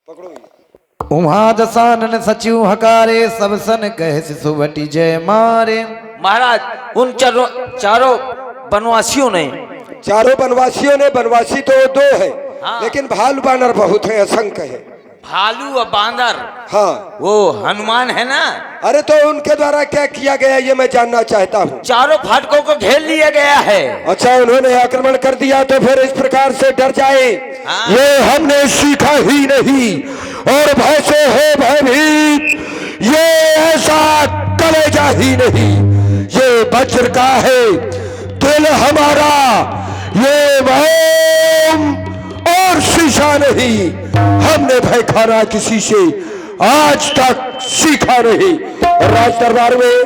पकड़ो। उहा दसानन सचिव हकारे सब सन कह सुवटी जय मारे। महाराज उन चारों बनवासियों ने बनवासी तो दो है, हाँ। लेकिन भालू बानर बहुत है, असंख्य है। भालू और बांदर, हाँ, वो हनुमान है ना। अरे तो उनके द्वारा क्या किया गया ये मैं जानना चाहता हूँ। चारों फाटकों को घेर लिया गया है। अच्छा, उन्होंने आक्रमण कर दिया तो फिर इस प्रकार से डर जाए, हाँ। ये हमने सीखा ही नहीं और भय से है भयभीत, ये ऐसा कलेजा ही नहीं, ये वज्र का है दिल हमारा, ये वहम और शीशा नहीं, हमने भय खाना किसी से आज तक सीखा नहीं। राज दरबार में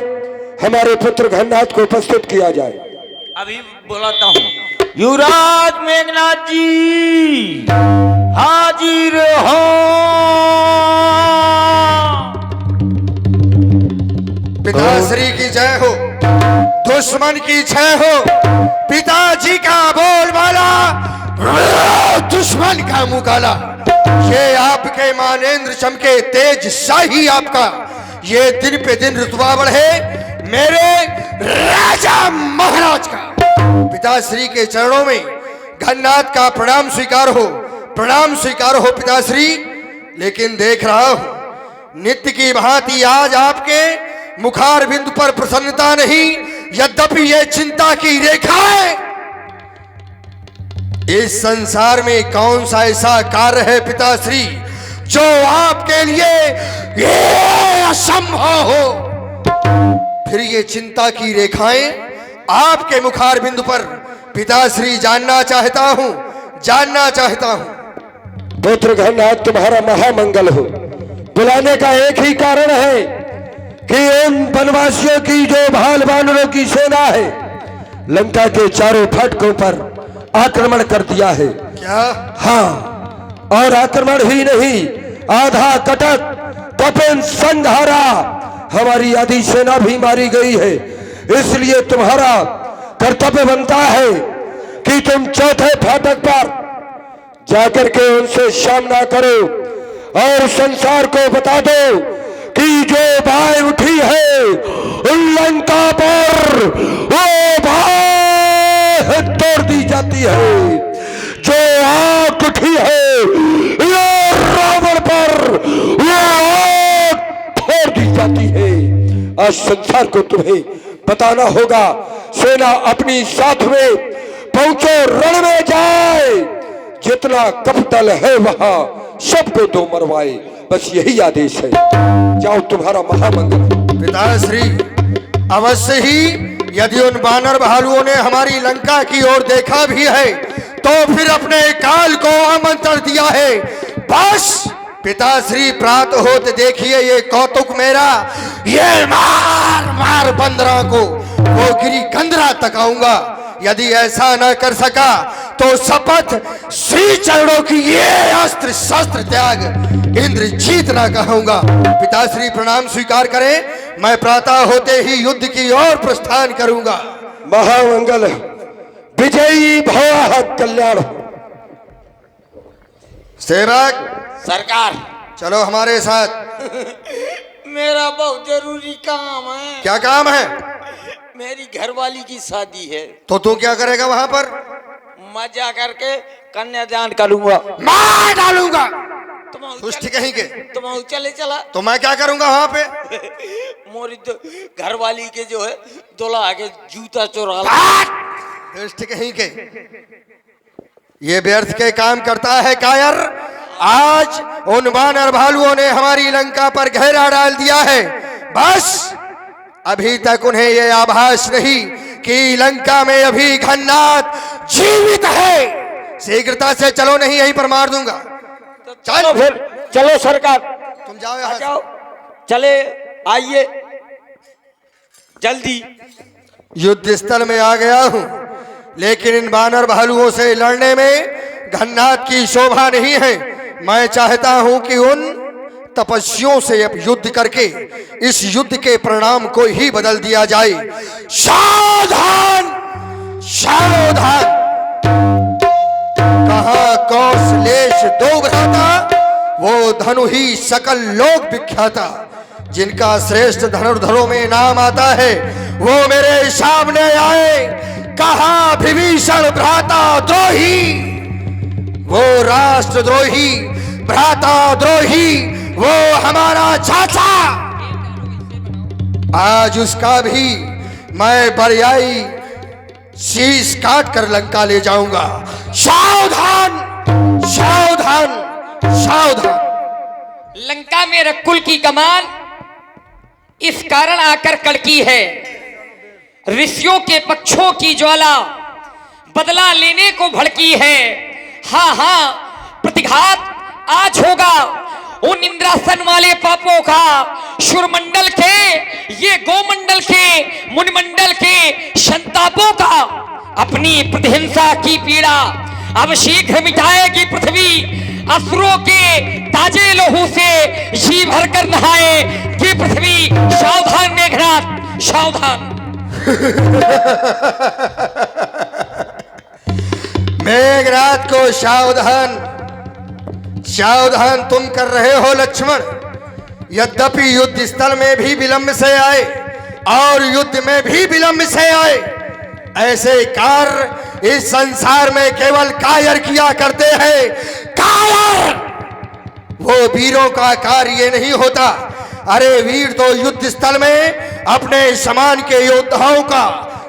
हमारे पुत्र घननाथ को उपस्थित किया जाए। अभी बुलाता हूँ। युवराज मेघनाथ जी हाजिर हो। पिताश्री की जय हो, दुश्मन की जय हो। पिताजी का बोलबाला, दुश्मन का मुकाला, ये आपके मानेंद्र चमके तेज शाही आपका, ये दिन पे दिन रुतबा बढ़े मेरे राजा महाराज का। पिताश्री के चरणों में घननाथ का प्रणाम स्वीकार हो, प्रणाम स्वीकार हो पिताश्री। लेकिन देख रहा हूं नित्य की भांति आज आपके मुखार बिंदु पर प्रसन्नता नहीं, यद्यपि ये चिंता की रेखा है। इस संसार में कौन सा ऐसा कार्य है पिताश्री जो आपके लिए ये असंभव हो। फिर ये चिंता की रेखाएं आपके मुखार बिंदु पर पिताश्री जानना चाहता हूं, जानना चाहता हूं। पुत्र घननाथ तुम्हारा महामंगल हो। बुलाने का एक ही कारण है कि उन वनवासियों की जो भाल बानरों की सेना है लंका के चारों फाटकों पर आक्रमण कर दिया है। क्या? हाँ, और आक्रमण ही नहीं, आधा कटक कपिन संघारा हमारी आधी सेना भी मारी गई है। इसलिए तुम्हारा कर्तव्य बनता है कि तुम चौथे फाटक पर जाकर के उनसे सामना करो और संसार को बता दो कि जो बाय उठी है उन लंका पर वो बाय तोड़ दी जाती है, जो आग उठी है ये रावण पर वो आग फोड़ दी जाती है। आज संसार को तुम्हें बताना होगा, सेना अपनी साथ में पहुंचो, रण में जाए, जितना कपटल है वहां सबको दो मरवाए, बस यही आदेश है। जाओ, तुम्हारा महामंगल। पिताश्री, अवश्य ही यदि उन बानर भालुओं ने हमारी लंका की ओर देखा भी है तो फिर अपने काल को आमंत्रण दिया है। बस पिताश्री प्रातः होते देखिए ये कौतुक मेरा, ये मार मार बंदरा को वो गिरी कंदरा तकाऊंगा। यदि ऐसा न कर सका तो शपथ श्री चरणों की ये अस्त्र शस्त्र त्याग इंद्रजीत न कहूंगा। पिताश्री प्रणाम स्वीकार करें, मैं प्रातः होते ही युद्ध की ओर प्रस्थान करूंगा। महामंगल, विजयी भव, कल्याण। सेवक सरकार, चलो हमारे साथ। मेरा बहुत जरूरी काम है। क्या काम है? मेरी घरवाली की शादी है। तो तू क्या करेगा वहां पर? मजा करके कन्यादान करूंगा, मार डालूंगा। तुम कहीं के तुम चले चला तो मैं क्या करूंगा वहां पे? मोरी घरवाली के जो है दुल्हा के जूता चुरा दुष्ट कहीं के, ये व्यर्थ के काम करता है कायर। आज उन वानर भालुओं ने हमारी लंका पर घेरा डाल दिया है। बस अभी तक उन्हें यह आभास नहीं कि लंका में अभी घननाथ जीवित है। शीघ्रता से चलो, नहीं यहीं पर मार दूंगा। तो चलो फिर, चलो सरकार, तुम जाओ यहाँ जाओ, चले आइए जल्दी। युद्ध स्थल में आ गया हूं, लेकिन इन बानर भालुओं से लड़ने में घननाथ की शोभा नहीं है। मैं चाहता हूं कि उन तपस्वियों से अब युद्ध करके इस युद्ध के परिणाम को ही बदल दिया जाए। सावधान, सावधान। कहां कौशलेश दो भ्राता, वो धनु ही सकल लोक विख्याता, जिनका श्रेष्ठ धनुर्धरों में नाम आता है, वो मेरे सामने आए। कहा विभीषण भ्राता द्रोही, वो राष्ट्रद्रोही, भ्राता द्रोही, वो हमारा चाचा। आज उसका भी मैं बरियाई शीश काट कर लंका ले जाऊंगा। सावधान सावधान सावधान। लंका में रकुल की कमान इस कारण आकर कड़की है, ऋषियों के पक्षों की ज्वाला बदला लेने को भड़की है। हाँ हाँ, प्रतिघात आज होगा उन इंद्रासन वाले पापों का, शुरमंडल के, ये गोमंडल के, मुनिमंडल के संतापों का। अपनी प्रतिहिंसा की पीड़ा अब शीघ्र मिटाएगी पृथ्वी, असुरों के ताजे लोहू से जी भर कर नहाए कि पृथ्वी। सावधान मेघनाथ सावधान। मेघनाथ को सावधान सावधान तुम कर रहे हो लक्ष्मण। यद्यपि युद्ध स्थल में भी विलंब से आए और युद्ध में भी विलंब से आए, ऐसे कार्य इस संसार में केवल कायर किया करते हैं। कायर, वो वीरों का कार्य ये नहीं होता। अरे वीर तो युद्ध स्थल में अपने समान के योद्धाओं का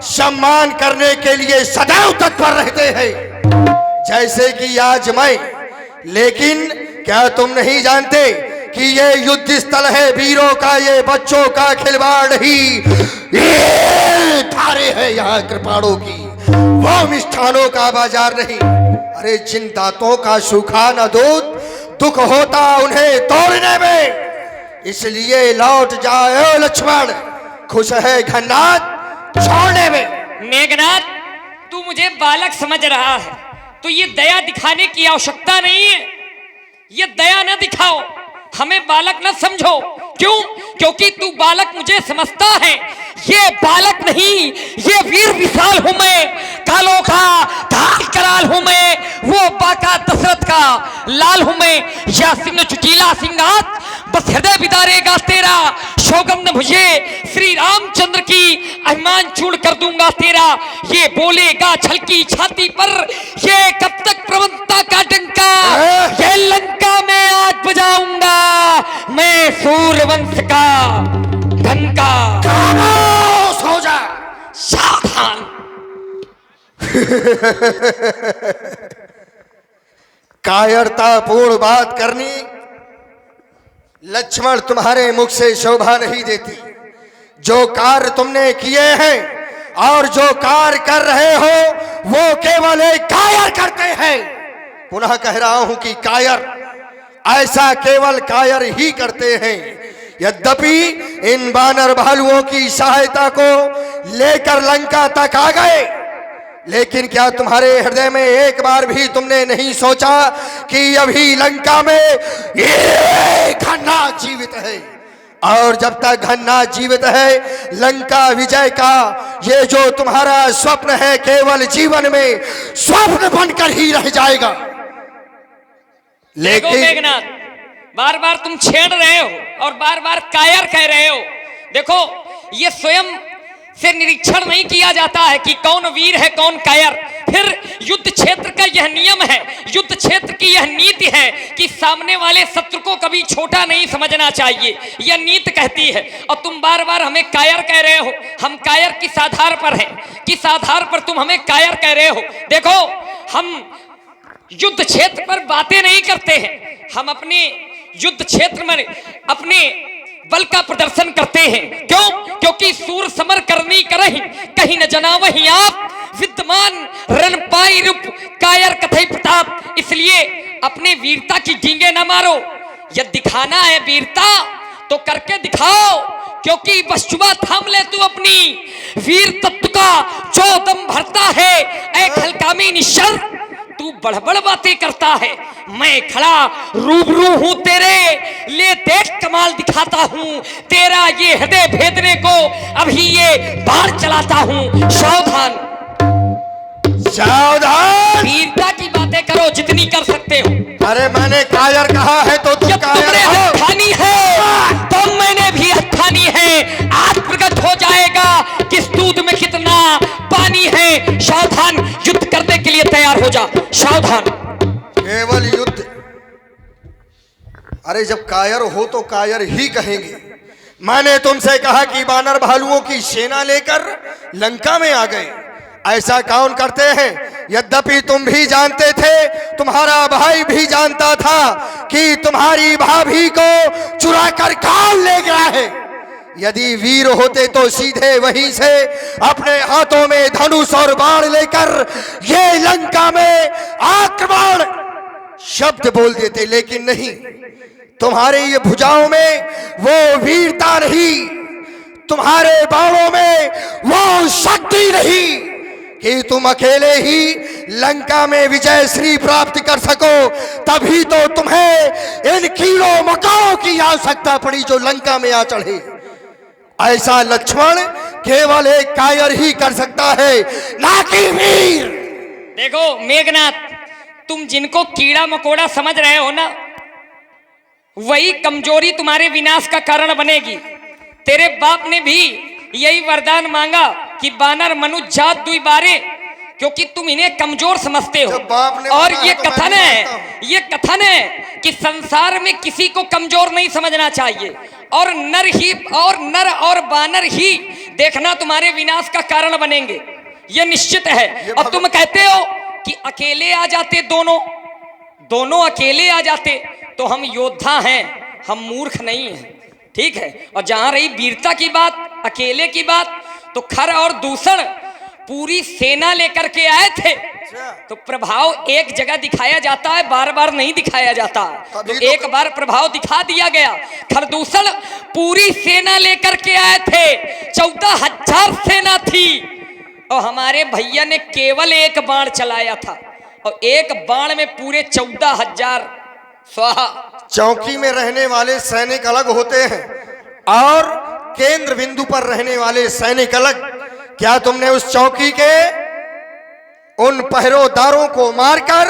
सम्मान करने के लिए सदैव तत्पर रहते हैं, जैसे कि आज मैं। लेकिन क्या तुम नहीं जानते कि ये युद्ध स्थल है वीरों का, ये बच्चों का खिलवाड़ नहीं, ये धारे है यहाँ कृपाणों की, वो मिष्ठानों का बाजार नहीं। अरे जिन दांतों का सूखा न दूध, दुख होता उन्हें तोड़ने में। इसलिए लौट जाओ लक्ष्मण, खुश है घननाथ छोड़ने में। मेघनाथ, तू मुझे बालक समझ रहा है, तो ये दया दिखाने की आवश्यकता नहीं है। ये दया न दिखाओ, हमें बालक न समझो। क्यों? क्योंकि तू बालक मुझे समझता है। ये बालक नहीं, ये वीर विशाल हूं मैं, कालों का धार कराल हूं मैं, वो बाका दशरथ का लाल हूं मैं। या सिंह चुटीला सिंगात बस हृदय विदारेगा तेरा, सौगंध मुझे श्री रामचंद्र की अभिमान चूड़ कर दूंगा तेरा। ये बोलेगा छलकी छाती पर, ये कब तक प्रवंता का डंका, ये लंका में आज बजाऊंगा मैं सूर्यवंश का डंका। सो जा। सावधान। कायरतापूर्ण बात करनी लक्ष्मण तुम्हारे मुख से शोभा नहीं देती। जो कार्य तुमने किए हैं और जो कार्य कर रहे हो, वो केवल एक कायर करते हैं। पुनः कह रहा हूं कि कायर, ऐसा केवल कायर ही करते हैं। यद्यपि इन वानर भालुओं की सहायता को लेकर लंका तक आ गए, लेकिन क्या तुम्हारे हृदय में एक बार भी तुमने नहीं सोचा कि अभी लंका में ये घननाथ जीवित है, और जब तक घननाथ जीवित है, लंका विजय का ये जो तुम्हारा स्वप्न है, केवल जीवन में स्वप्न बनकर ही रह जाएगा। लेकिन मेघनाथ, बार बार तुम छेड़ रहे हो और बार बार कायर कह रहे हो। देखो, ये स्वयं से निरीक्षण नहीं किया जाता है कि कौन वीर है कौन कायर। फिर युद्ध क्षेत्र का यह नियम है, युद्ध क्षेत्र की यह नीति है कि सामने वाले शत्रु को कभी छोटा नहीं समझना चाहिए, यह नीति कहती है। और तुम बार बार हमें कायर कह रहे हो। हम कायर किस आधार पर हैं, किस आधार पर तुम हमें कायर कह रहे हो? देखो, हम युद्ध क्षेत्र पर बातें नहीं करते हैं, हम अपने युद्ध क्षेत्र में अपने बल का प्रदर्शन करते हैं। क्यों? क्योंकि सूर समर करनी करही, कहीं न जना वही आप, विद्यमान रण पाई रूप कायर कथई प्रताप। इसलिए अपने वीरता की डींगे न मारो। यदि दिखाना है वीरता तो करके दिखाओ, क्योंकि बस जुबा थाम ले तू अपनी वीर तत्व का, जो दम भरता है ऐ खलकामी निश्चर। तू बड़बड़ बातें करता है, मैं खड़ा रूबरू हूं तेरे, ले देख कमाल दिखाता हूं तेरा, ये हृदय भेदने को अभी ये बाढ़ चलाता हूं। सावधान सावधान। वीरता की बातें करो जितनी कर सकते हो। अरे मैंने कायर कहा है तो तुम सावधान। केवल युद्ध? अरे जब कायर हो तो कायर ही कहेंगे। मैंने तुमसे कहा कि बानर भालुओं की सेना लेकर लंका में आ गए, ऐसा कौन करते हैं? यद्यपि तुम भी जानते थे, तुम्हारा भाई भी जानता था कि तुम्हारी भाभी को चुरा कर कौन ले गया है। यदि वीर होते तो सीधे वहीं से अपने हाथों में धनुष और बाण लेकर ये लंका में आक्रमण शब्द बोल देते, लेकिन नहीं, तुम्हारे ये भुजाओं में वो वीरता नहीं, तुम्हारे बाणों में वो शक्ति नहीं कि तुम अकेले ही लंका में विजय श्री प्राप्त कर सको। तभी तो तुम्हें इन कीड़ों मकोड़ों की आवश्यकता पड़ी जो लंका में आ चढ़े। ऐसा लक्ष्मण केवल एक कायर ही कर सकता है, ना कि वीर। देखो मेघनाथ, तुम जिनको कीड़ा मकोड़ा समझ रहे हो ना, वही कमजोरी तुम्हारे विनाश का कारण बनेगी। तेरे बाप ने भी यही वरदान मांगा कि बानर मनुष्य जात दुई बारे, क्योंकि तुम इन्हें कमजोर समझते हो। और ये कथन है, ये कथन है कि संसार में किसी को कमजोर नहीं समझना चाहिए, और नर और बानर ही देखना तुम्हारे विनाश का कारण बनेंगे, ये निश्चित है। और तुम कहते हो कि अकेले आ जाते, दोनों अकेले आ जाते तो हम योद्धा हैं, हम मूर्ख नहीं हैं, ठीक है। और जहां रही वीरता की बात, अकेले की बात, तो खर और दूसर पूरी सेना लेकर के आए थे, तो प्रभाव एक जगह दिखाया जाता है, बार बार नहीं दिखाया जाता। तो एक बार प्रभाव दिखा दिया गया। खरदूषण पूरी सेना लेकर के आए थे, 14,000 सेना थी, और हमारे भैया ने केवल एक बाण चलाया था, और एक बाण में पूरे 14,000 स्वाहा। चौकी में रहने वाले सैनिक अलग होते हैं और केंद्र बिंदु पर रहने वाले सैनिक अलग। क्या तुमने उस चौकी के उन पहरेदारों को मारकर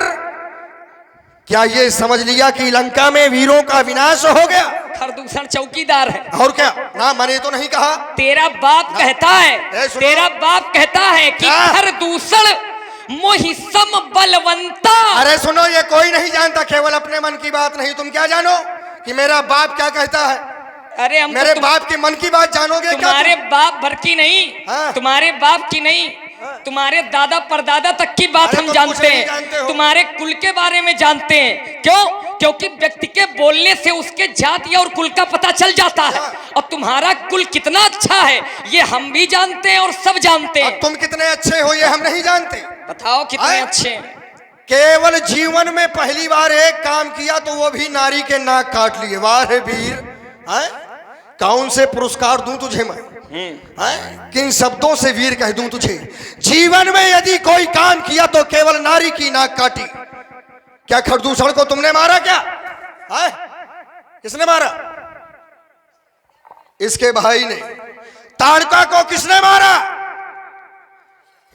क्या ये समझ लिया कि लंका में वीरों का विनाश हो गया? खरदूषण चौकीदार है। और क्या? ना, मैंने तो नहीं कहा। तेरा बाप कहता है, तेरा बाप कहता है कि खरदूषण मोहिसम बलवंता। अरे सुनो, ये कोई नहीं जानता, केवल अपने मन की बात नहीं। तुम क्या जानो कि मेरा बाप क्या कहता है? अरे हम मेरे बाप के मन की बात जानोगे क्या? तुम्हारे बाप भर की नहीं, हाँ। तुम्हारे बाप की नहीं, तुम्हारे दादा परदादा तक की बात हम जानते हैं, तुम्हारे कुल के बारे में जानते हैं। क्यों? क्योंकि व्यक्ति के बोलने से उसके जाति और कुल का पता चल जाता है। और तुम्हारा कुल कितना अच्छा है ये हम भी जानते हैं और सब जानते हैं। तुम कितने अच्छे हो ये हम नहीं जानते। बताओ कितने अच्छे हैं। केवल जीवन में पहली बार एक काम किया, तो वो भी नारी के नाक काट लिए। वाह रे वीर, कौन से पुरस्कार दूं तुझे मैं? किन शब्दों से वीर कह दूं तुझे? जीवन में यदि कोई काम किया तो केवल नारी की नाक काटी। क्या खरदूषण को तुमने मारा क्या? किसने मारा? इसके भाई ने। ताड़का को किसने मारा?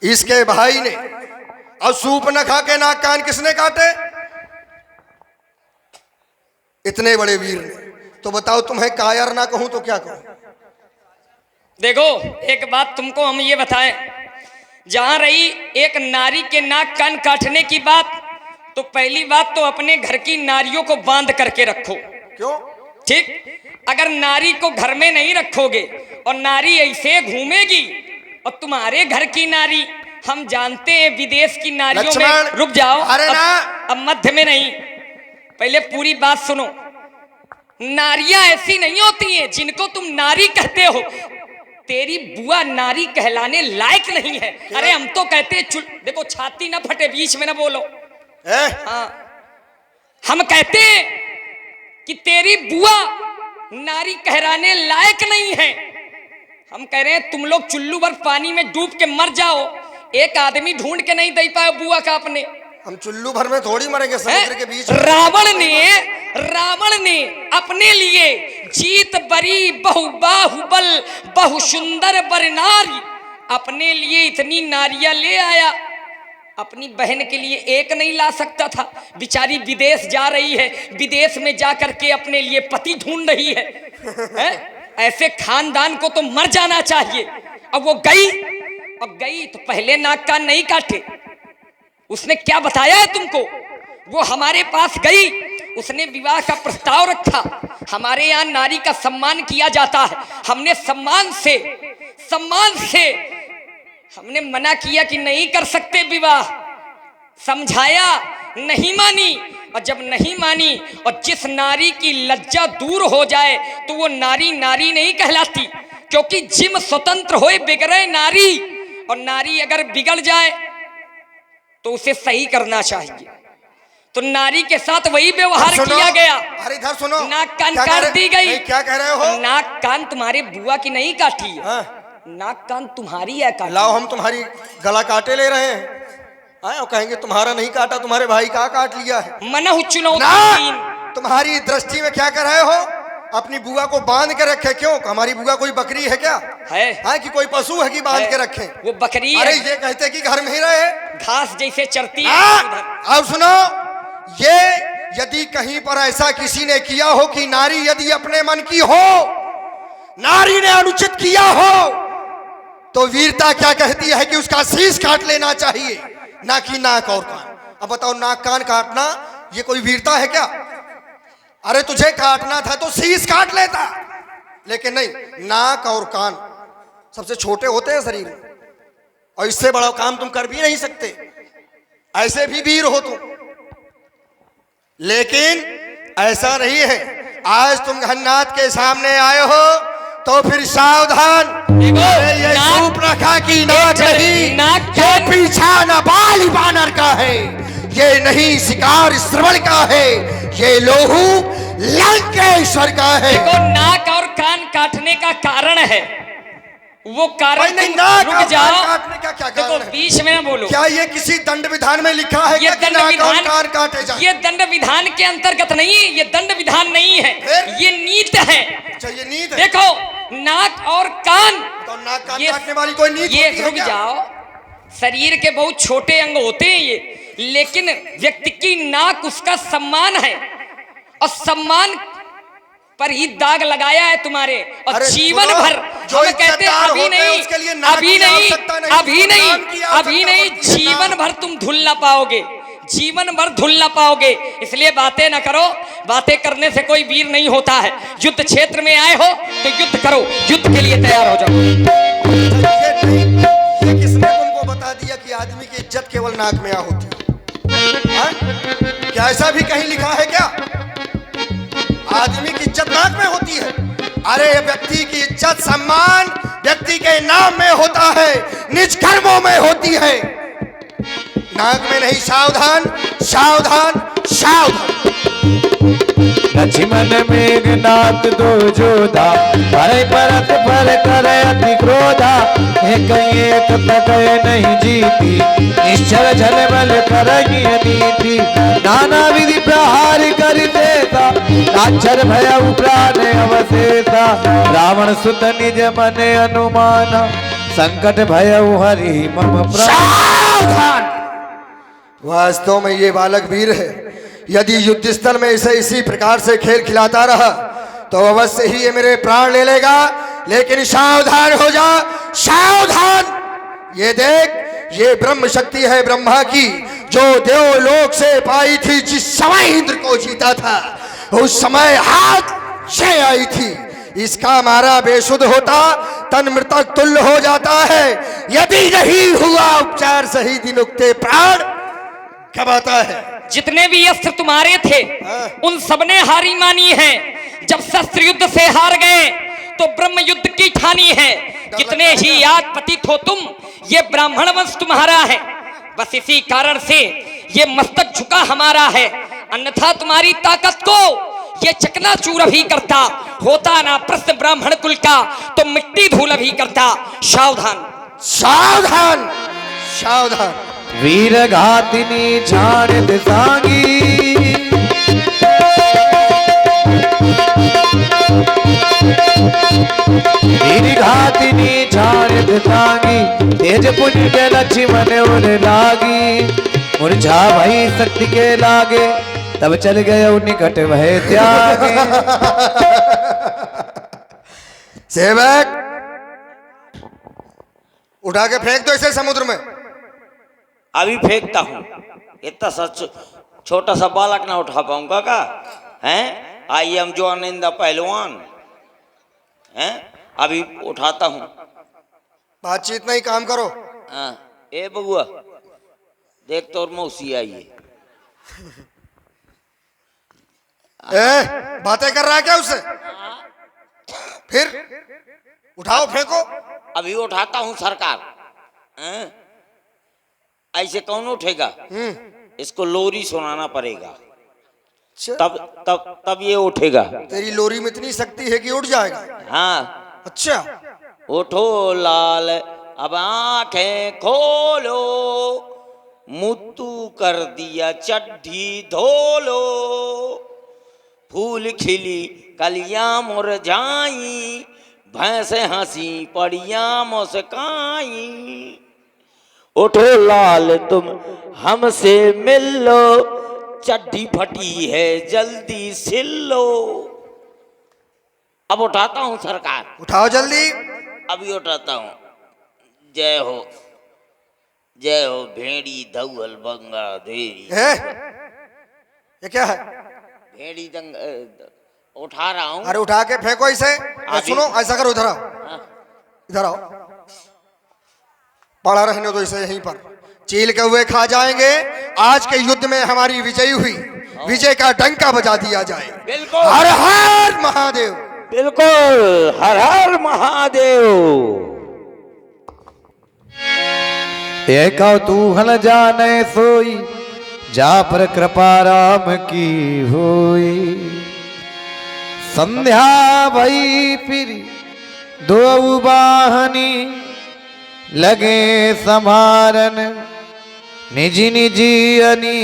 इसके भाई ने। और सूर्पनखा के नाक कान किसने काटे? इतने बड़े वीर ने। तो बताओ, तुम्हें कायर ना कहूं तो क्या कहूं? देखो एक बात तुमको हम ये बताएं, जहां रही एक नारी के नाक कान काटने की बात, तो पहली बात तो अपने घर की नारियों को बांध करके रखो। क्यों? ठीक, अगर नारी को घर में नहीं रखोगे और नारी ऐसे घूमेगी, और तुम्हारे घर की नारी, हम जानते हैं विदेश की नारियों में, रुक जाओ, अरे ना, अब मध्य में नहीं, पहले पूरी बात सुनो। नारियां ऐसी नहीं होती हैं जिनको तुम नारी कहते हो। तेरी बुआ नारी कहलाने लायक नहीं है। अरे हम तो कहते हैं, देखो छाती ना फटे, बीच में ना बोलो। हाँ, हम कहते हैं कि तेरी बुआ नारी कहलाने लायक नहीं है। हम कह रहे हैं तुम लोग चुल्लू भर पानी में डूब के मर जाओ, एक आदमी ढूंढ के नहीं दे पाए बुआ का अपने। हम चुल्लू भर में थोड़ी मरेंगे समुद्र के बीच में। रावण ने अपने लिए जीत बरी बहु बाहुबल बहु सुंदर बर नारी, अपने लिए इतनी नारियां ले आया, अपनी बहन के लिए एक नहीं ला सकता था। बेचारी विदेश जा रही है, विदेश में जाकर के अपने लिए पति ढूंढ रही है? ऐसे खानदान को तो मर जाना चाहिए। अब वो गई, अब गई तो पहले नाक कान नहीं काटे, उसने क्या बताया है तुमको? वो हमारे पास गई, उसने विवाह का प्रस्ताव रखा। हमारे यहाँ नारी का सम्मान किया जाता है। हमने सम्मान से हमने मना किया कि नहीं कर सकते विवाह, समझाया, नहीं मानी। और जब नहीं मानी और जिस नारी की लज्जा दूर हो जाए तो वो नारी नारी नहीं कहलाती, क्योंकि जिम स्वतंत्र होए बिगड़े नारी, और नारी अगर बिगड़ जाए तो उसे सही करना चाहिए। तो नारी के साथ वही व्यवहार किया गया। अरे इधर सुनो, नाक कान क्या काट दी गई। क्या कह रहे हो? नाक कान तुम्हारे बुआ की नहीं काटी है, हाँ? नाक कान तुम्हारी है काटी। लाओ, हम तुम्हारी गला काटे ले रहे हैं। और कहेंगे तुम्हारा नहीं काटा, तुम्हारे भाई का काट लिया है। मनहु चुनौती। ना, तुम्हारी दृष्टि में क्या कर रहे हो? अपनी बुआ को बांध के रखे। क्यों? हमारी बुआ कोई बकरी है क्या? है, हाँ, कि कोई पशु है कि बांध के रखे? वो बकरी अरे है, ये कहते कि घर में ही रहे, घास जैसे चरती है। अब सुनो, ये यदि कहीं पर ऐसा किसी ने किया हो कि नारी यदि अपने मन की हो, नारी ने अनुचित किया हो, तो वीरता क्या कहती है कि उसका शीश काट लेना चाहिए, ना कि नाक और कान। अब बताओ, नाक कान काटना ये कोई वीरता है क्या? अरे तुझे काटना था तो शीश काट लेता, लेकिन नहीं, नाक और कान सबसे छोटे होते हैं शरीर में, और इससे बड़ा काम तुम कर भी नहीं सकते। ऐसे भी वीर हो तुम, लेकिन ऐसा नहीं है। आज तुम घननाथ के सामने आए हो तो फिर सावधान। अरे ये सूर्पनखा की नाक नहीं, ये पीछा न बाली बानर का है, ये नहीं शिकार श्रवण का है, ये लोहू लंकेश्वर का है। देखो, नाक और कान काटने का कारण है, वो कारण नहीं, तुम रुक जाओ। काटने का क्या देखो, कारण है? बीच में ना बोलो। क्या ये किसी दंड विधान में लिखा है ये कि दंड नाक और विधान, कान काटे जाएं? ये दंड विधान के अंतर्गत नहीं है, ये दंड विधान नहीं है, ये नीत है। अच्छा, ये नीत है। देखो, नाक और कान, तो नाक कान ये- काटने वाली कोई नीत ये होती है रुक क्या? जाओ, शरीर के बहुत छोटे अंग होते हैं ये, लेकिन व्यक्ति की नाक उसका सम्मान है, और सम्मान पर ही दाग लगाया है तुम्हारे। और अरे जीवन सुनो, भर जो हम कहते हैं इज्जतदार अभी होते हैं, नहीं, उसके लिए नाक अभी की नहीं, आवश्यकता नहीं, अभी उसको नहीं, नाम की आवश्यकता अभी नहीं, पड़ती है। जीवन भर तुम धुल ना पाओगे, जीवन भर धुल ना पाओगे। इसलिए बातें ना करो, बातें करने से कोई वीर नहीं होता है। युद्ध क्षेत्र में आए हो तो युद्ध करो, युद्ध के लिए तैयार हो जाओ। ये किसने तुमको बता दिया कि आदमी की इज्जत केवल नाक में होती है? हाँ? क्या ऐसा भी कहीं लिखा है क्या? आदमी की इज्जत नाक में होती है? अरे व्यक्ति की इज्जत सम्मान व्यक्ति के नाम में होता है, निज कर्मों में होती है, नाक में नहीं। सावधान, सावधान, सावधान। लक्ष्मण मेघनाथ दो जोधा, भरे परत पर करे अति क्रोधा, एक तकय नहीं जीती, निश्चल झल बल करही अनीति, नाना विधि प्रहार कर देता, नाक्षर भय प्राण अवशेषा, रावण सुत निज मन अनुमाना, संकट भय हरि मम प्राण। वास्तव में ये बालक वीर है। यदि युद्ध स्थल में इसे इसी प्रकार से खेल खिलाता रहा तो अवश्य ही ये मेरे प्राण ले लेगा। लेकिन सावधान हो जा, सावधान। ये देख, ये ब्रह्म शक्ति है ब्रह्मा की, जो देवलोक से पाई थी। जिस समय इंद्र को जीता था उस समय हाथ से आई थी। इसका मारा बेसुध होता, तन मृतक तुल्य हो जाता है। यदि नहीं हुआ उपचार सही दिन उगते प्राण कब आता है। जितने भी अस्त्र तुम्हारे थे उन सबने हारी मानी है। जब शस्त्र युद्ध से हार गए तो ब्रह्म युद्ध की ठानी है। कितने ही याद पतित हो तुम, ये ब्राह्मण वंश तुम्हारा है। बस इसी कारण से ये मस्तक झुका हमारा है, अन्यथा तुम्हारी ताकत को ये चकनाचूर भी करता। होता ना प्रश्न ब्राह्मण कुल का तो मिट्टी धूल भी करता। सावधान, सावधान, सावधान। वीर घातिनी छाण दिसांगी, वीर घातिनी छाण दिसांगी, तेज पुण्य के लक्ष्मण उन लागी, मुरझा भई शक्ति के लागे, तब चल गए निकट भय त्यागे। सेवक, उठा के फेंक दो इसे समुद्र में। अभी फेंकता हूँ। इतना सा छोटा सा बालक ना उठा पाऊंगा का? हैं? I am John in the पहलवान। हैं? अभी उठाता हूँ। बातचीत नहीं, काम करो। हाँ, ए बबुआ देख तो मौसी आई है। बातें कर रहा है क्या उससे? फिर उठाओ, फेंको। अभी उठाता हूँ सरकार। हैं? ऐसे कौन उठेगा? इसको लोरी सुनाना पड़ेगा, अच्छा, तब ये उठेगा। तेरी लोरी में इतनी शक्ति है कि उठ जाएगा? हाँ, अच्छा, उठो लाल अब आंखें खोलो, मुत्तू कर दिया चड्ढी धोलो, फूल खिली कलियां मुरझाई, भैंसे हंसी पड़ियां मुस्काई। उठो लाल तुम हमसे मिल लो, चड्ढी फटी है जल्दी सिल लो। अब उठाता हूँ सरकार। उठाओ जल्दी। अभी उठाता हूँ। जय हो, जय हो भेड़ी धौल बंगा देरी। है ये क्या है? भेड़ी दंग उठा रहा हूँ। अरे उठा के फेंको इसे। सुनो, ऐसा करो, इधर आओ, हाँ। इधर आओ। पड़ा रहने दो इसे यहीं पर, चील के हुए खा जाएंगे। आज के युद्ध में हमारी विजयी हुई, विजय का डंका बजा दिया जाए। बिल्कुल। हर हर महादेव। बिल्कुल, हर हर महादेव। एक तू हल जाने सोई, जा पर कृपा राम की होई। संध्या भई फिर दो बाहनी, लगे समारन निजी निजी अनी।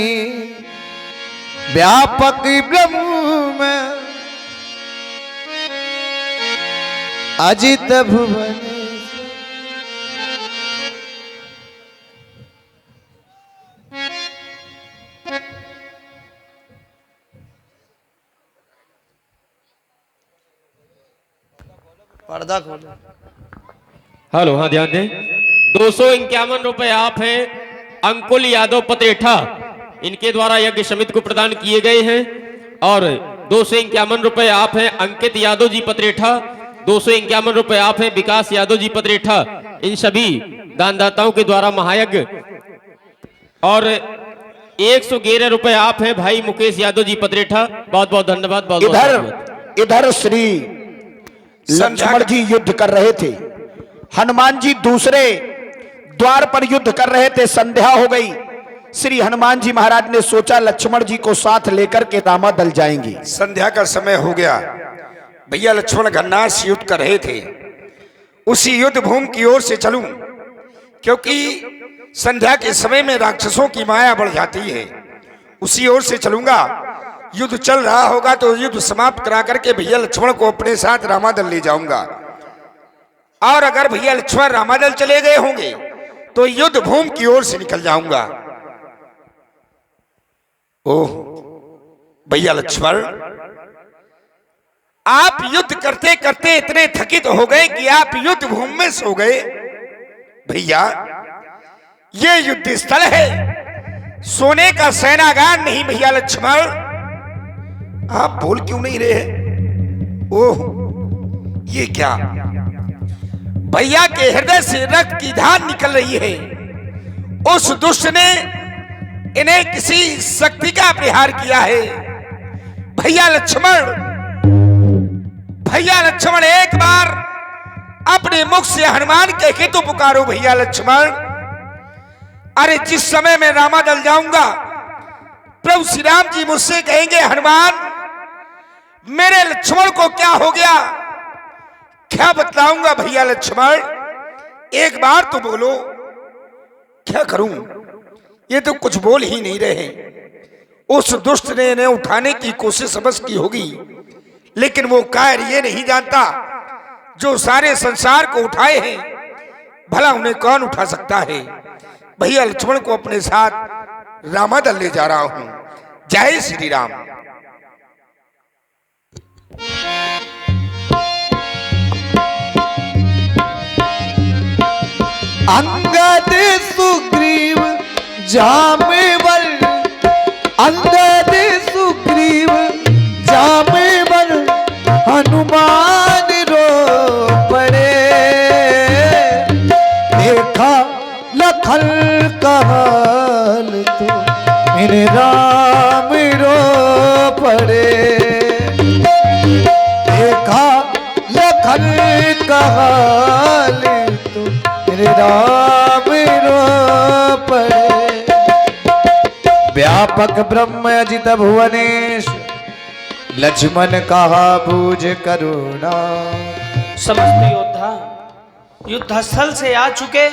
व्यापक ब्रह्म अजित भुवन। पर्दा खोलो। हेलो, हाँ ध्यान दें। 251 रुपए आप हैं अंकुल यादव पतेठा, इनके द्वारा यज्ञ समिति को प्रदान किए गए हैं। और 251 रुपए आप हैं अंकित यादव जी पत्रेठा, 251 रुपए आप हैं विकास यादव जी पत्रेठा। इन सभी दानदाताओं के द्वारा महायज्ञ। और 111 रुपए आप हैं भाई मुकेश यादव जी पत्रेठा। बहुत बहुत धन्यवाद। बहुत बहुत इधर श्री लक्ष्मण जी युद्ध कर रहे थे, हनुमान जी दूसरे द्वार पर युद्ध कर रहे थे। संध्या हो गई। श्री हनुमान जी महाराज ने सोचा लक्ष्मण जी को साथ लेकर के रामा दल जाएंगे। संध्या का समय हो गया। भैया लक्ष्मण गन्नार से युद्ध कर रहे थे। उसी युद्ध भूमि की ओर से चलूं, क्योंकि संध्या के समय में राक्षसों की माया बढ़ जाती है। उसी ओर से चलूंगा। युद्ध चल रहा होगा तो युद्ध समाप्त करा करके भैया लक्ष्मण को अपने साथ रामादल ले जाऊंगा। और अगर भैया लक्ष्मण रामादल चले गए होंगे तो युद्ध भूमि की ओर से निकल जाऊंगा। ओह भैया लक्ष्मण, आप युद्ध करते करते इतने थकित हो गए कि आप युद्ध भूमि में सो गए। भैया ये युद्ध स्थल है, सोने का सेनागार नहीं। भैया लक्ष्मण आप बोल क्यों नहीं रहे? ओह ये क्या? भैया के हृदय से रक्त की धार निकल रही है। उस दुष्ट ने इन्हें किसी शक्ति का प्रहार किया है। भैया लक्ष्मण एक बार अपने मुख से हनुमान कह के तो पुकारो। भैया लक्ष्मण, अरे जिस समय मैं रामादल जाऊंगा प्रभु श्री राम जी मुझसे कहेंगे हनुमान मेरे लक्ष्मण को क्या हो गया, क्या बतलाऊंगा? भैया लक्ष्मण एक बार तो बोलो, क्या करूं? ये तो कुछ बोल ही नहीं रहे। उस दुष्ट ने इन्हें उठाने की कोशिश अवश्य की होगी, लेकिन वो कायर ये नहीं जानता जो सारे संसार को उठाए हैं, भला उन्हें कौन उठा सकता है। भैया लक्ष्मण को अपने साथ रामादल ले जा रहा हूं। जय श्री राम। अंगद सुग्रीव जामवल अंगद सुग्रीव जामवल हनुमान रो पड़े देखा लखन कहल तो मेरे राम रो पड़े देखा लखन कहल तो मेरे राम रो पड़े व्यापक ब्रह्म अजित भुवनेश लक्ष्मण कहा बूझ करुणा। समस्त योद्धा युद्धस्थल से आ चुके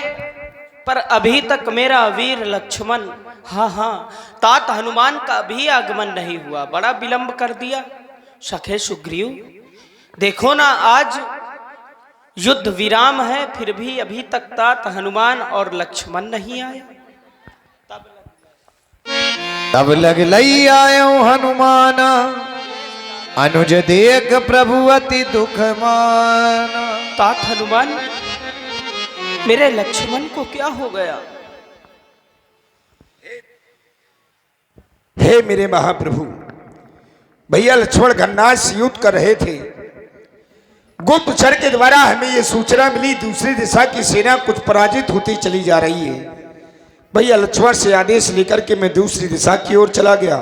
पर अभी तक मेरा वीर लक्ष्मण हाँ तात हनुमान का भी आगमन नहीं हुआ। बड़ा विलंब कर दिया। सखे सुग्रीव देखो ना आज युद्ध विराम है फिर भी अभी तक तात हनुमान और लक्ष्मण नहीं आया। तब लग लई आयो हनुमान अनुज देख प्रभु अति दुख माना। तात हनुमान मेरे लक्ष्मण को क्या हो गया? हे मेरे महाप्रभु, भैया लक्ष्मण गन्नाथ से युद्ध कर रहे थे। गुप्तचर के द्वारा हमें यह सूचना मिली दूसरी दिशा की सेना कुछ पराजित होती चली जा रही है। भैया लक्ष्मण से आदेश लेकर के मैं दूसरी दिशा की ओर चला गया।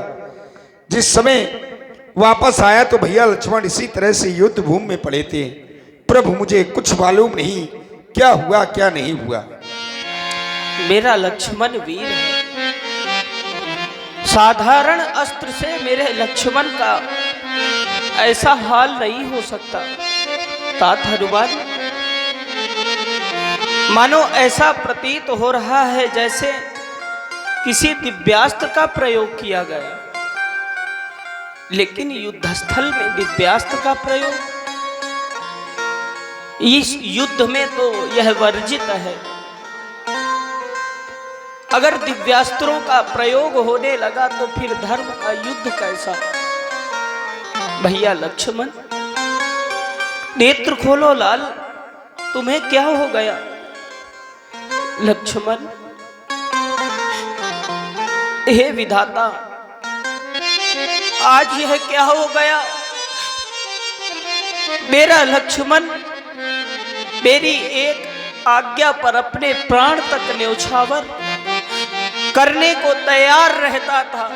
जिस समय वापस आया तो भैया लक्ष्मण इसी तरह से युद्ध भूमि में पड़े थे। प्रभु मुझे कुछ मालूम नहीं क्या हुआ क्या नहीं हुआ। मेरा लक्ष्मण वीर है। साधारण अस्त्र से मेरे लक्ष्मण का ऐसा हाल नहीं हो सकता। तात हनुमान मानो ऐसा प्रतीत हो रहा है जैसे किसी दिव्यास्त्र का प्रयोग किया गया, लेकिन युद्धस्थल में दिव्यास्त्र का प्रयोग इस युद्ध में तो यह वर्जित है। अगर दिव्यास्त्रों का प्रयोग होने लगा तो फिर धर्म का युद्ध कैसा? भैया लक्ष्मण नेत्र खोलो लाल, तुम्हें क्या हो गया? लक्ष्मण हे विधाता, आज यह क्या हो गया? मेरा लक्ष्मण मेरी एक आज्ञा पर अपने प्राण तक न्यौछावर करने को तैयार रहता था,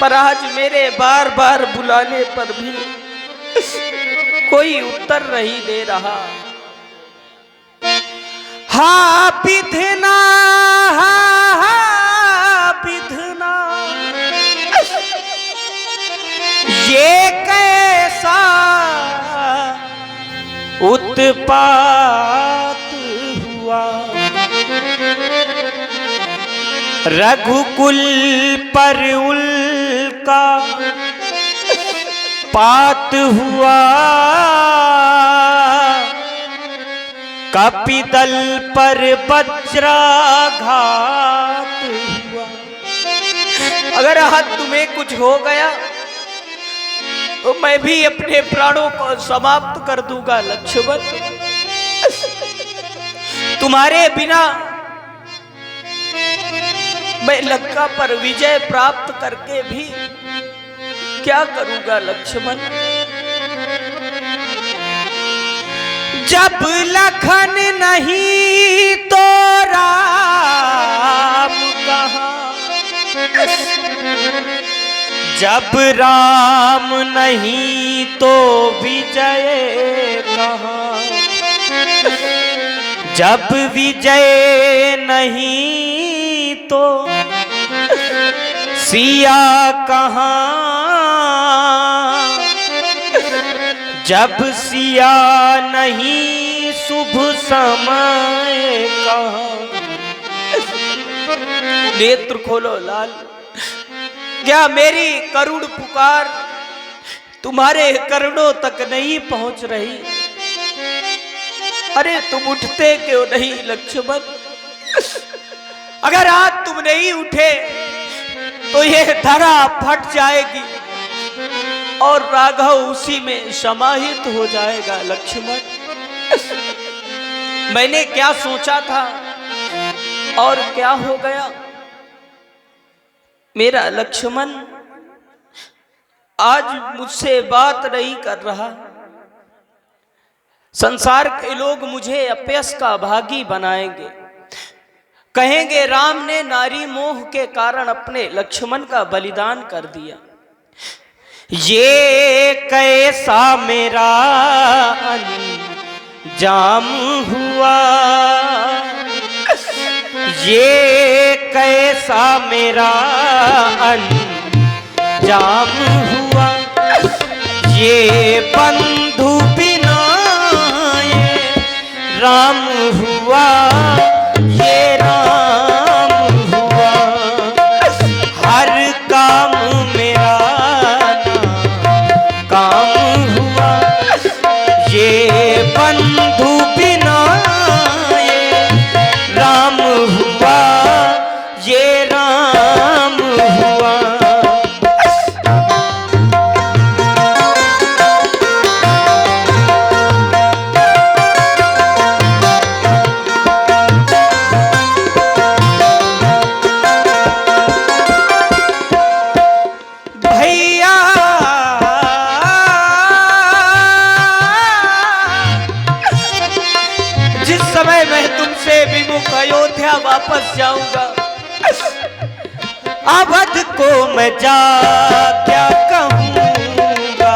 पर आज मेरे बार बार बुलाने पर भी कोई उत्तर नहीं दे रहा। हाँ विधना, विधना ये कैसा उत्पात हुआ, रघुकुल पर उल्का पात हुआ, कपिदल पर वज्राघात हुआ। अगर आज तुम्हें कुछ हो गया तो मैं भी अपने प्राणों को समाप्त कर दूंगा लक्ष्मण। तुम्हारे बिना मैं लंका पर विजय प्राप्त करके भी क्या करूंगा लक्ष्मण? जब लखन नहीं तो राम कहाँ, जब राम नहीं तो विजय कहाँ, जब विजय नहीं तो सिया कहाँ, जब सिया नहीं शुभ समय कहाँ। नेत्र खोलो लाल, क्या मेरी करुण पुकार तुम्हारे कर्णों तक नहीं पहुंच रही? अरे तुम उठते क्यों नहीं लक्ष्मण? अगर आज तुम नहीं उठे तो यह धरा फट जाएगी और राघव उसी में समाहित हो जाएगा लक्ष्मण। मैंने क्या सोचा था और क्या हो गया? मेरा लक्ष्मण आज मुझसे बात नहीं कर रहा। संसार के लोग मुझे अपयश का भागी बनाएंगे, कहेंगे राम ने नारी मोह के कारण अपने लक्ष्मण का बलिदान कर दिया। ये कैसा मेरा अंजाम हुआ, ये कैसा मेरा अंजाम हुआ, ये बंधु बिना ये राम हुआ, ये राम हुआ। हर काम मेरा काम हुआ, ये बंधु बिना ये राम हुआ, ये राम हुआ। भैया जिस समय मैं तुमसे विमुख अयोध्या वापस जाऊंगा, अवध को मैं जा क्या कहूंगा,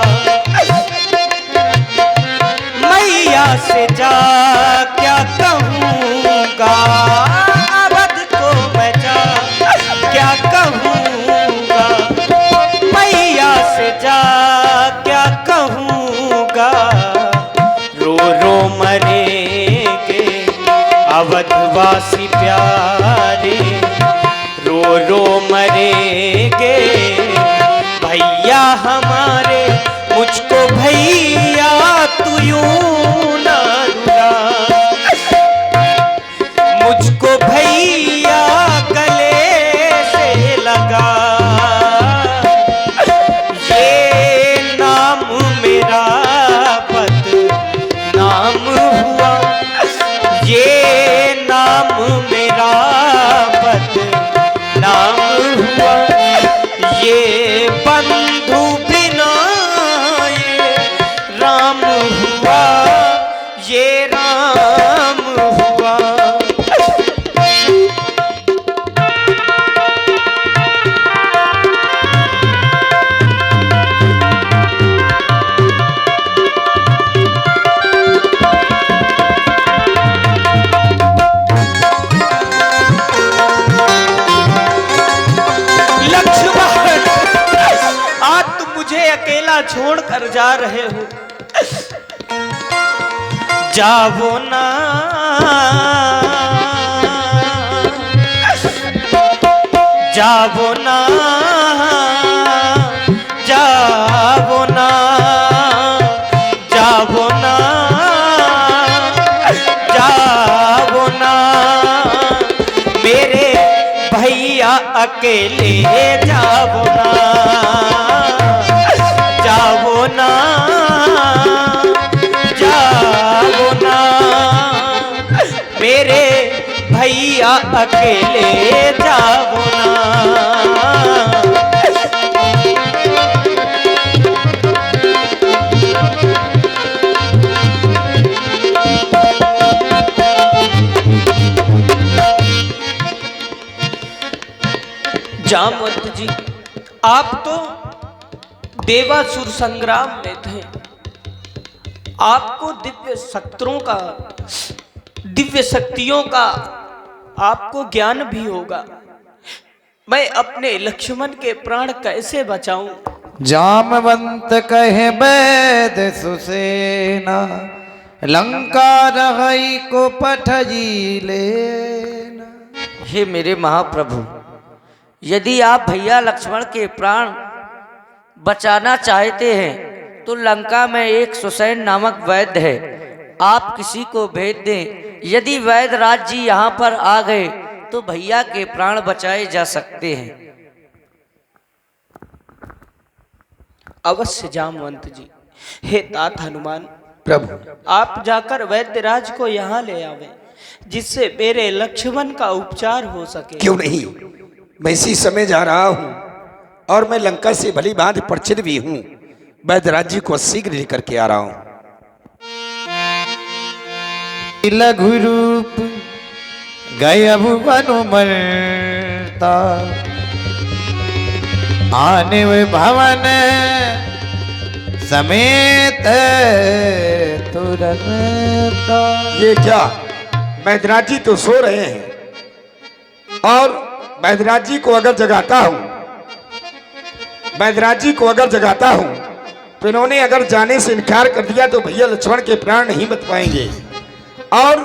मैया से जा क्या कहूंगा, अवध को मैं जा क्या कहूंगा, मैया से जा क्या कहूंगा। रो रो मरेंगे अवधवासी प्यारे, रो रो मरेंगे भैया हमारे। मुझको भैया तू यूं ना रुला, मुझको भैया गले से लगा। ये नाम मेरा बदनाम हुआ, ये नाम मेरा बदनाम हुआ, ये बंधु बिना ये राम हुआ, ये राम हुआ। अकेला छोड़कर जा रहे हो, जाओ ना जाओ ना जाओ ना जाओ ना जाओ ना, मेरे भैया अकेले जाओ ना, जाओ ना जाओ ना, मेरे भैया अकेले जाओ ना। जामवंत जी, आप तो देवासुर संग्राम में थे, आपको दिव्य शक्तियों का आपको ज्ञान भी होगा। मैं अपने लक्ष्मण के प्राण कैसे बचाऊं? जामवंत कहे वैद सुसेना, लंका रही को पठजी लेना। हे मेरे महाप्रभु, यदि आप भैया लक्ष्मण के प्राण बचाना चाहते हैं तो लंका में एक सुसैन नामक वैद्य है, आप किसी को भेज दें। यदि वैद्य राज जी यहाँ पर आ गए तो भैया के प्राण बचाए जा सकते हैं। अवश्य जामवंत जी। हे तात हनुमान प्रभु, आप जाकर वैद्यराज को यहाँ ले आवे, जिससे मेरे लक्ष्मण का उपचार हो सके। क्यों नहीं, मैं इसी समय जा रहा हूं और मैं लंका से भली भांति परिचित भी हूं। वैद्यराज जी को शीघ्र लेकर के आ रहा हूं। लघु रूप गय भुवन मरता, आने वे भवन समेत तुरंत। ये क्या, वैद्यराज जी तो सो रहे हैं और वैद्यराज जी को अगर जगाता हूं, वैद्यराज जी को अगर जगाता हूं तो इन्होंने अगर जाने से इनकार कर दिया तो भैया लक्ष्मण के प्राण नहीं बच पाएंगे। और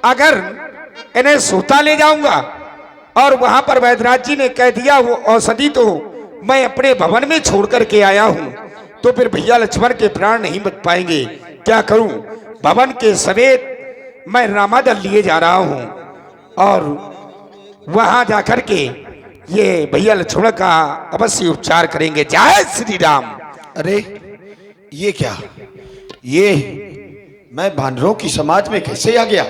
अगर इन्हें सोता ले जाऊंगा और वहां पर वैद्यराज जी ने कह दिया वो औषधि तो मैं अपने भवन में छोड़ करके आया हूं, तो फिर भैया लक्ष्मण के प्राण नहीं बच पाएंगे। क्या करूं? भवन के समेत मैं रामादल लिए जा रहा हूं और वहां जाकर के ये भैया लक्ष्मण का अवश्य उपचार करेंगे। जय श्री राम। अरे ये क्या, ये मैं वानरों की समाज में कैसे आ गया?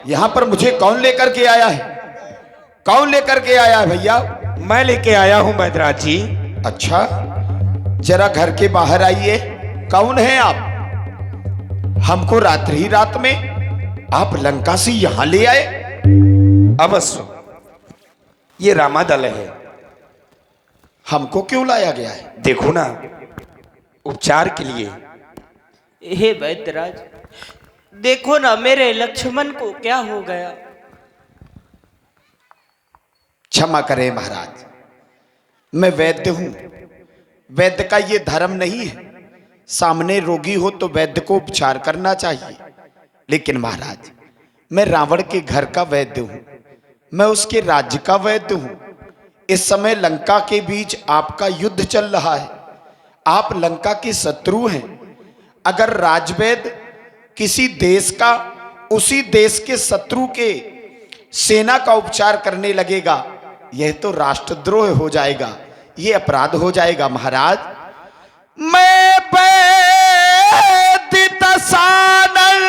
यहाँ पर मुझे कौन लेकर के आया है? कौन लेकर के आया है भैया? मैं लेके आया हूं वैद्यराज जी। अच्छा, जरा घर के बाहर आइए। कौन है आप? हमको रात्रि ही रात में आप लंका से यहां ले आए? अवश्य, ये रामादल है। हमको क्यों लाया गया है? देखो ना, उपचार के लिए। हे वैद्यराज, देखो ना मेरे लक्ष्मण को क्या हो गया। क्षमा करें महाराज, मैं वैद्य हूं। वैद्य का ये धर्म नहीं है। सामने रोगी हो तो वैद्य को उपचार करना चाहिए। लेकिन महाराज, मैं रावण के घर का वैद्य हूं, मैं उसके राज्य का वैद्य हूं। इस समय लंका के बीच आपका युद्ध चल रहा है। आप लंका के शत्रु हैं। अगर राजवैद्य किसी देश का, उसी देश के शत्रु के सेना का उपचार करने लगेगा, यह तो राष्ट्रद्रोह हो जाएगा, यह अपराध हो जाएगा। महाराज, मैं वैद्य दसानन,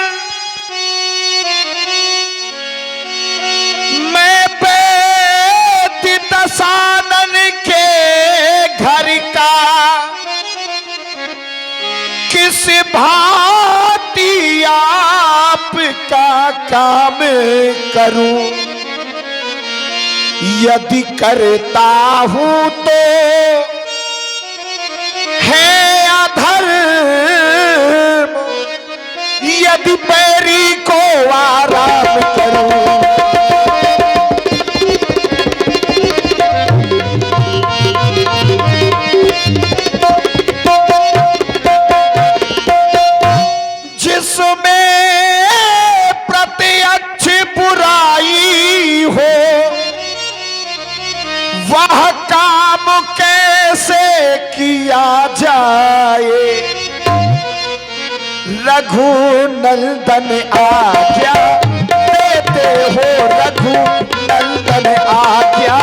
मैं वैद्य दसानन के घर का किस भांति आपका काम करूं? यदि करता हूं तो है अधर्म, यदि पैरी को आराम करूं। जिसमें प्रत्यक्ष बुराई हो, वह काम कैसे किया जाए? रघुनंदन आज्ञा देते हो, रघुनंदन आज्ञा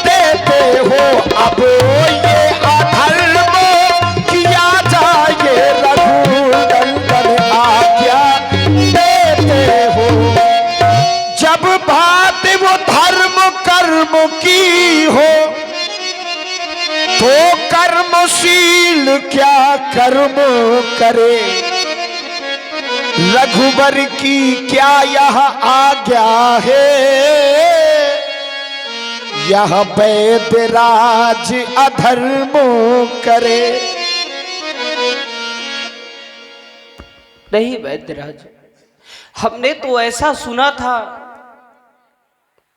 देते हो। अब ये अधर्म किया जाए, रघुनंदन आज्ञा देते हो। जब बात वो धर्म कर्म की हो, तो कर्मशील क्या कर्म करे? रघुबर की क्या यह आज्ञा है? यह वैद्यराज अधर्म करे। नहीं वैद्यराज, हमने तो ऐसा सुना था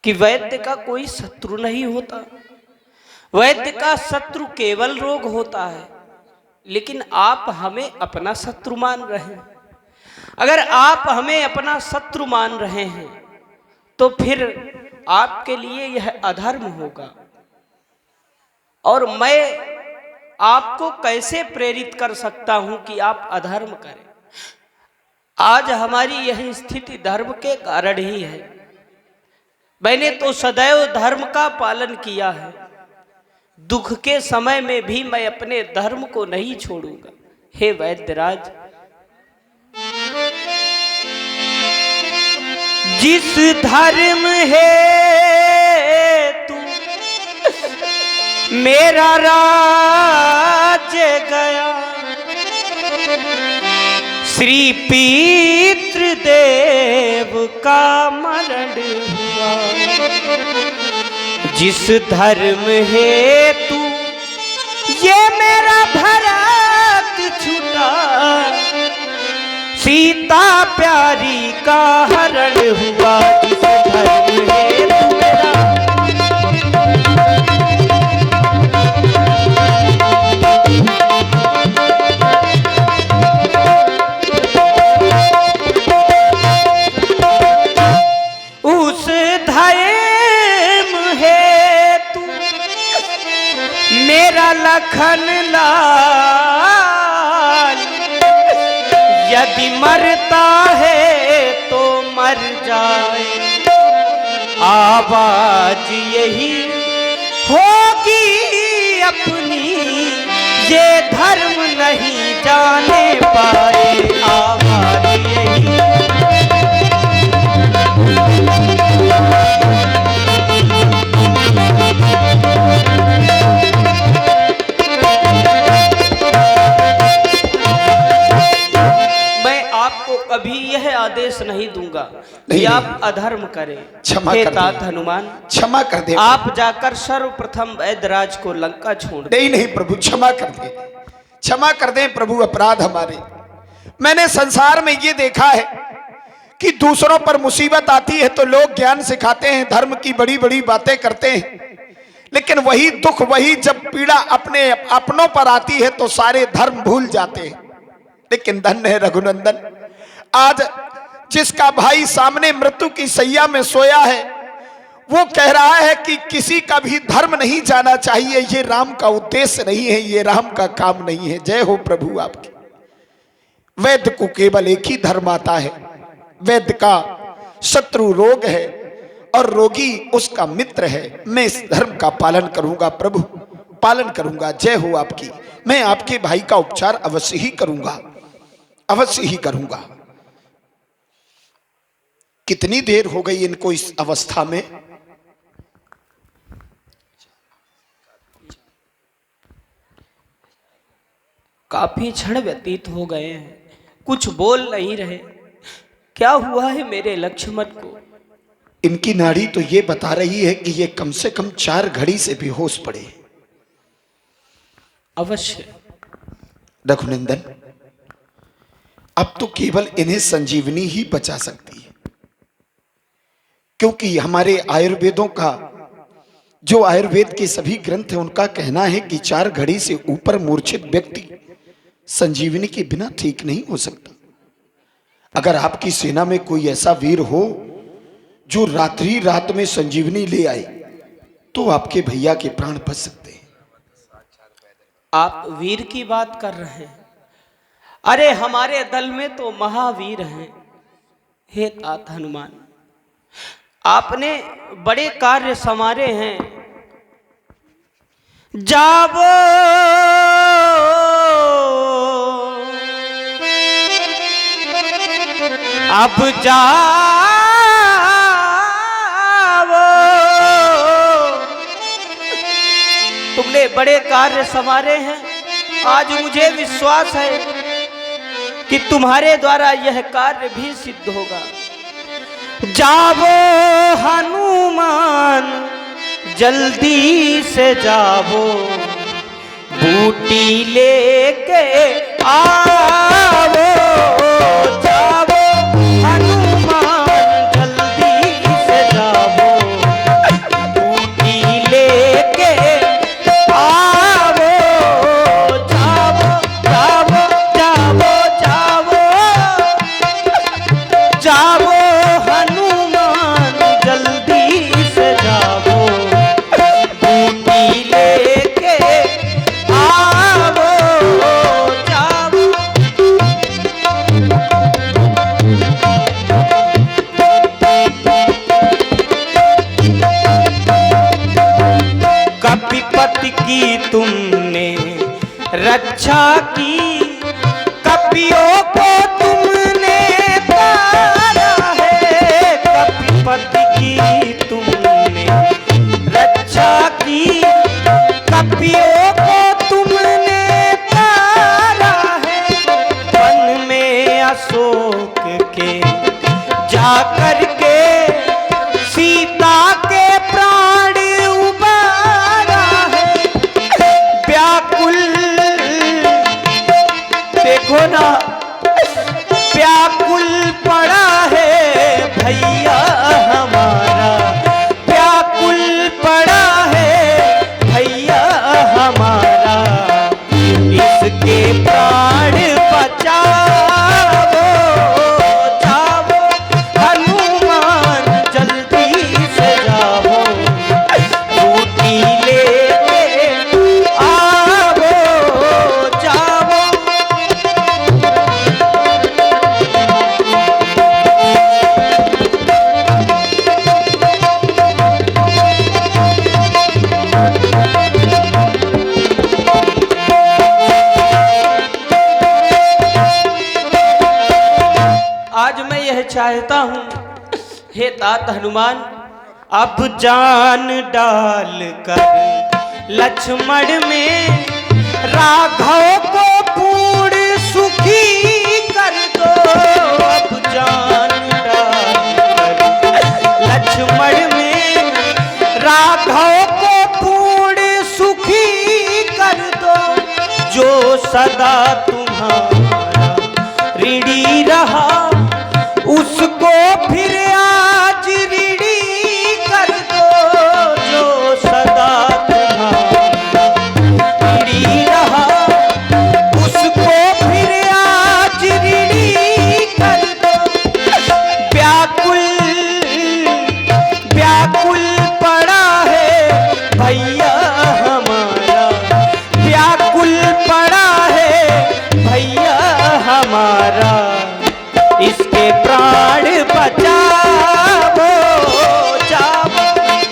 कि वैद्य का कोई शत्रु नहीं होता। वैद्य का शत्रु केवल रोग होता है। लेकिन आप हमें अपना शत्रु मान रहे हैं। अगर आप हमें अपना शत्रु मान रहे हैं तो फिर आपके लिए यह अधर्म होगा। और मैं आपको कैसे प्रेरित कर सकता हूं कि आप अधर्म करें? आज हमारी यह स्थिति धर्म के कारण ही है। मैंने तो सदैव धर्म का पालन किया है। दुख के समय में भी मैं अपने धर्म को नहीं छोड़ूंगा। हे वैद्यराज, जिस धर्म है तू मेरा राज्य गया, श्री पितृदेव का मरण हुआ। जिस धर्म हेतु ये मेरा भरत छूटा, सीता प्यारी का हरण हुआ। जिस धर्म हेतु मेरा उस धर्म हेतु मेरा लखन लाल, यदि मरता है तो मर जाए। आवाज यही होगी अपनी, ये धर्म नहीं जाने पाए। आवाज यही कभी यह आदेश नहीं दूंगा कि आप अधर्म करें। क्षमा हे कर तात दे। हनुमान, क्षमा कर दे। आप जाकर सर्वप्रथम वैदराज को लंका छोड़ दें। नहीं प्रभु, क्षमा कर दे, क्षमा कर दे प्रभु, अपराध हमारे। मैंने संसार में ये देखा है कि दूसरों पर मुसीबत आती है तो लोग ज्ञान सिखाते हैं, धर्म की बड़ी बड़ी बातें करते हैं, लेकिन वही दुख, वही जब पीड़ा अपने अपनों पर आती है तो सारे धर्म भूल जाते हैं। लेकिन धन्य है रघुनंदन, आज जिसका भाई सामने मृत्यु की सैया में सोया है, वो कह रहा है कि किसी का भी धर्म नहीं जाना चाहिए, ये राम का उद्देश्य नहीं है, ये राम का काम नहीं है। जय हो प्रभु आपकी। वैद्य को केवल एक ही धर्म आता है, वैद्य का शत्रु रोग है और रोगी उसका मित्र है। मैं इस धर्म का पालन करूंगा प्रभु, पालन करूंगा। जय हो आपकी। मैं आपके भाई का उपचार अवश्य ही करूंगा, अवश्य ही करूंगा। कितनी देर हो गई इनको इस अवस्था में? काफी क्षण व्यतीत हो गए हैं, कुछ बोल नहीं रहे। क्या हुआ है मेरे लक्ष्मण को? इनकी नाड़ी तो ये बता रही है कि ये कम से कम 4 घड़ी से बेहोश पड़े। अवश्य रघुनंदन, अब तो केवल इन्हें संजीवनी ही बचा सकती है, क्योंकि हमारे आयुर्वेदों का, जो आयुर्वेद के सभी ग्रंथ हैं, उनका कहना है कि 4 घड़ी से ऊपर मूर्छित व्यक्ति संजीवनी के बिना ठीक नहीं हो सकता। अगर आपकी सेना में कोई ऐसा वीर हो जो रात्रि रात में संजीवनी ले आए, तो आपके भैया के प्राण बच सकते हैं। आप वीर की बात कर रहे हैं? अरे हमारे दल में तो महावीर हैं। हे तात हनुमान, आपने बड़े कार्य संवारे हैं। जावो अब जावो, तुमने बड़े कार्य संवारे हैं। आज मुझे विश्वास है कि तुम्हारे द्वारा यह कार्य भी सिद्ध होगा। जावो हनुमान, जल्दी से जावो, बूटी लेके आवो। जावो हनुमान, जल्दी से जावो, बूटी लेके आवो। जावो जावो जावो जावो जावो हनुमान, जल्दी से जावो, बूटी लेके आवो। जावो कपिपति की तुमने रक्षा की, कपियों को तुमने तारा है। कपिपति की तुमने रक्षा की, करके सीता के प्राण उबारा है व्याकुल। देखो ना व्याकुल पड़ा है भैया हमारा, व्याकुल पड़ा है भैया हमारा। इसके प्राण बचाओ जाओ हनुमान जल्दी से जाओ, रोटी लेके आओ जाओ। आज मैं यह चाहता हूं हे तात हनुमान, अब जान डाल कर लक्ष्मण में राघव को पूर्ण सुखी कर दो। अब जान डाल कर लक्ष्मण में राघव को पूर्ण सुखी कर दो। जो सदा तुम्हारा ऋणी रहा उसको फिर आज ऋणी कर दो। जो सदा तुम्हारा ऋणी रहा उसको फिर आज ऋणी कर दो। व्याकुल व्याकुल पड़ा है भैया हमारा, व्याकुल पड़ा है भैया हमारा। इसके प्राण बचाओ जाओ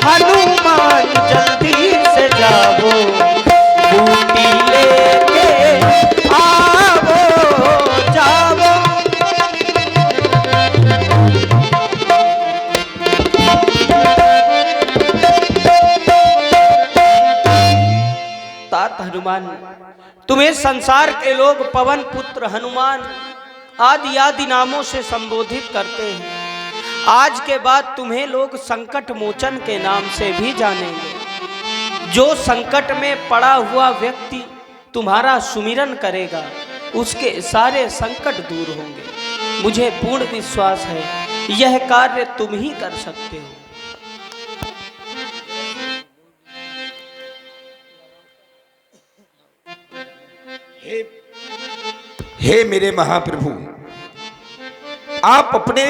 हनुमान जल्दी से जाओ, बूटी लेके आओ जाओ। तात हनुमान, तुम्हें संसार के लोग पवन पुत्र हनुमान आदि आदि नामों से संबोधित करते हैं। आज के बाद तुम्हें लोग संकट मोचन के नाम से भी जानेंगे। जो संकट में पड़ा हुआ व्यक्ति तुम्हारा सुमिरन करेगा उसके सारे संकट दूर होंगे। मुझे पूर्ण विश्वास है यह कार्य तुम ही कर सकते हो। हे मेरे महाप्रभु, आप अपने